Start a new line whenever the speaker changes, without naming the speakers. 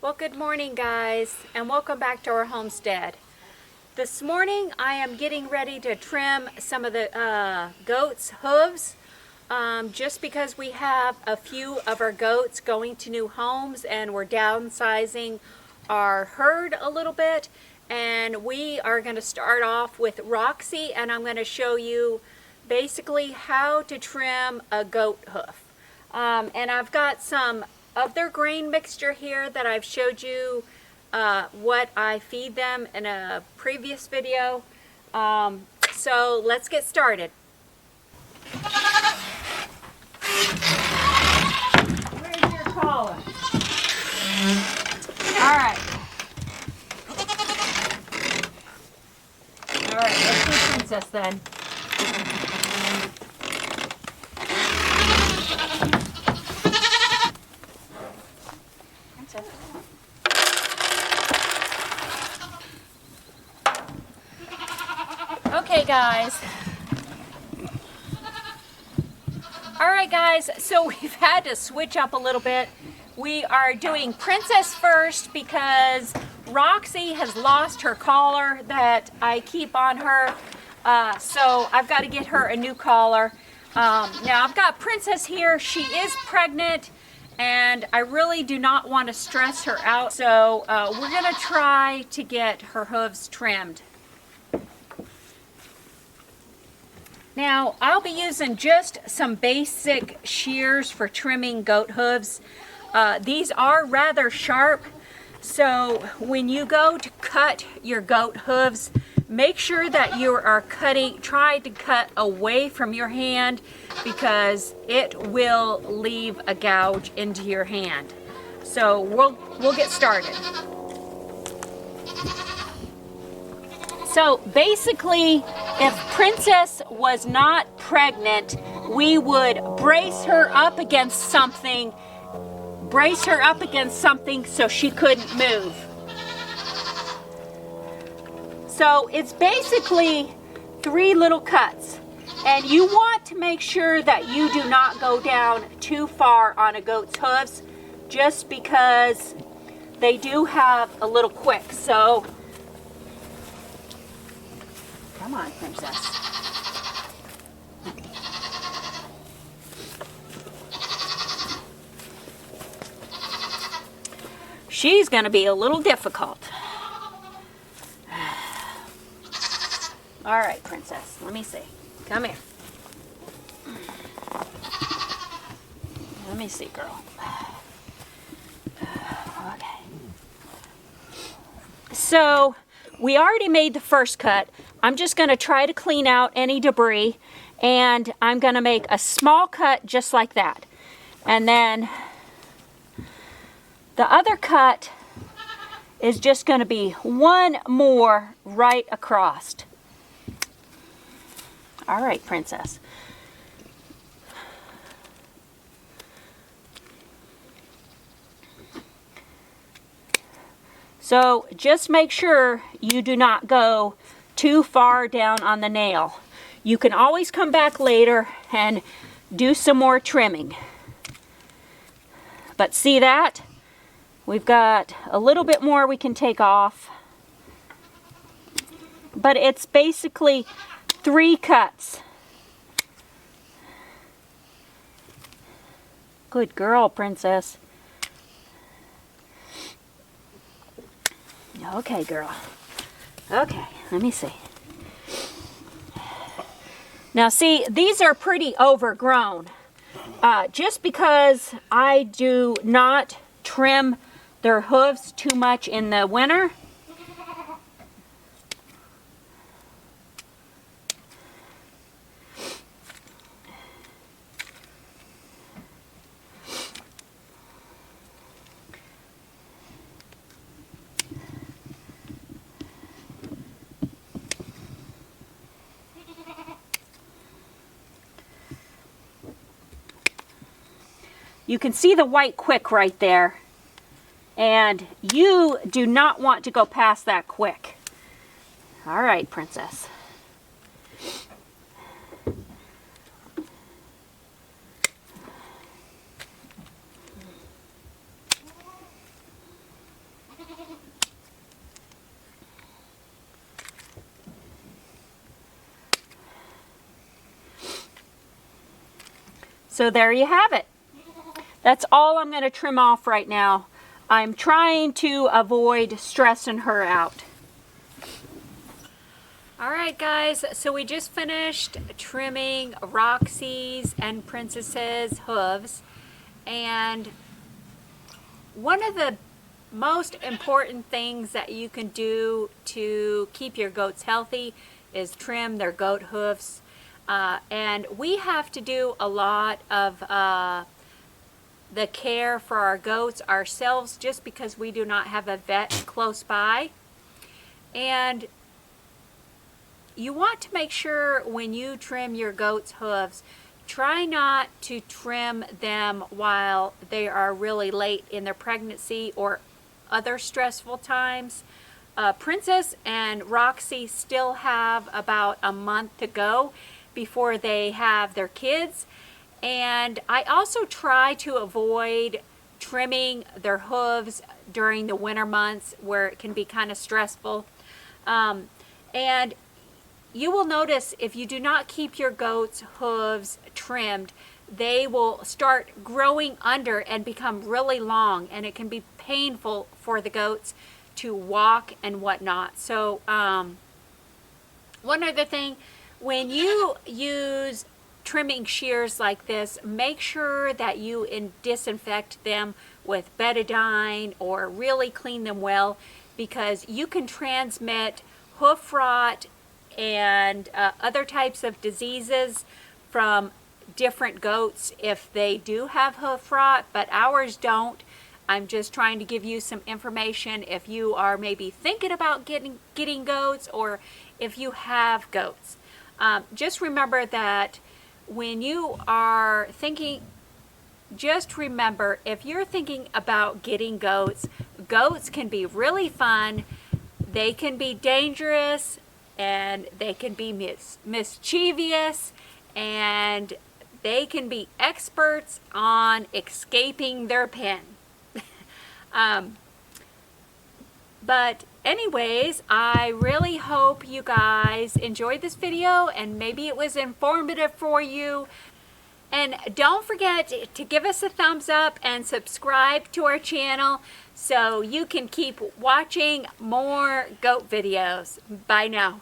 Well, good morning, guys, and welcome back to our homestead. This morning I am getting ready to trim some of the goats' hooves just because we have a few of our goats going to new homes and we're downsizing our herd a little bit, and we are going to start off with Roxy, and I'm going to show you basically how to trim a goat hoof. And I've got some of their grain mixture here that I've showed you what I feed them in a previous video. So let's get started. Where's your collar? All right. All right, let's do Princess then. Okay, guys. All right, guys, so we've had to switch up a little bit. We are doing Princess first because Roxy has lost her collar that I keep on her. So I've got to get her a new collar. Now I've got Princess here. She is pregnant and I really do not want to stress her out. So we're going to try to get her hooves trimmed. Now, I'll be using just some basic shears for trimming goat hooves. These are rather sharp, so when you go to cut your goat hooves, make sure that you are try to cut away from your hand because it will leave a gouge into your hand. So we'll get started. So basically, if Princess was not pregnant, we would brace her up against something so she couldn't move. So it's basically 3 little cuts. And you want to make sure that you do not go down too far on a goat's hooves, just because they do have a little quick. So come on, Princess. She's going to be a little difficult. All right, Princess. Let me see. Come here. Let me see, girl. Okay. So we already made the first cut. I'm just going to try to clean out any debris, and I'm going to make a small cut just like that. And then the other cut is just going to be one more right across. All right, Princess. So just make sure you do not go too far down on the nail. You can always come back later and do some more trimming. But see that? We've got a little bit more we can take off. But it's basically 3 cuts. Good girl, Princess. Okay, girl. Okay, let me see. Now see, these are pretty overgrown. Just because I do not trim their hooves too much in the winter, you can see the white quick right there, and you do not want to go past that quick. All right, Princess. So there you have it. That's all I'm going to trim off right now. I'm trying to avoid stressing her out. Alright guys, so we just finished trimming Roxy's and Princess's hooves, and one of the most important things that you can do to keep your goats healthy is trim their goat hooves. And we have to do a lot of the care for our goats ourselves just because we do not have a vet close by. And you want to make sure when you trim your goat's hooves, try not to trim them while they are really late in their pregnancy or other stressful times. Princess and Roxy still have about a month to go before they have their kids. And I also try to avoid trimming their hooves during the winter months where it can be kind of stressful. And you will notice if you do not keep your goats' hooves trimmed, they will start growing under and become really long, and it can be painful for the goats to walk and whatnot. So one other thing, when you use trimming shears like this, make sure that you disinfect them with betadine or really clean them well, because you can transmit hoof rot and other types of diseases from different goats if they do have hoof rot, but ours don't. I'm just trying to give you some information if you are maybe thinking about getting goats, or if you have goats. Just remember that when you are thinking, just remember if you're thinking about getting goats, goats can be really fun, they can be dangerous, and they can be mischievous, and they can be experts on escaping their pen. But anyways, I really hope you guys enjoyed this video and maybe it was informative for you. And don't forget to give us a thumbs up and subscribe to our channel so you can keep watching more goat videos. Bye now.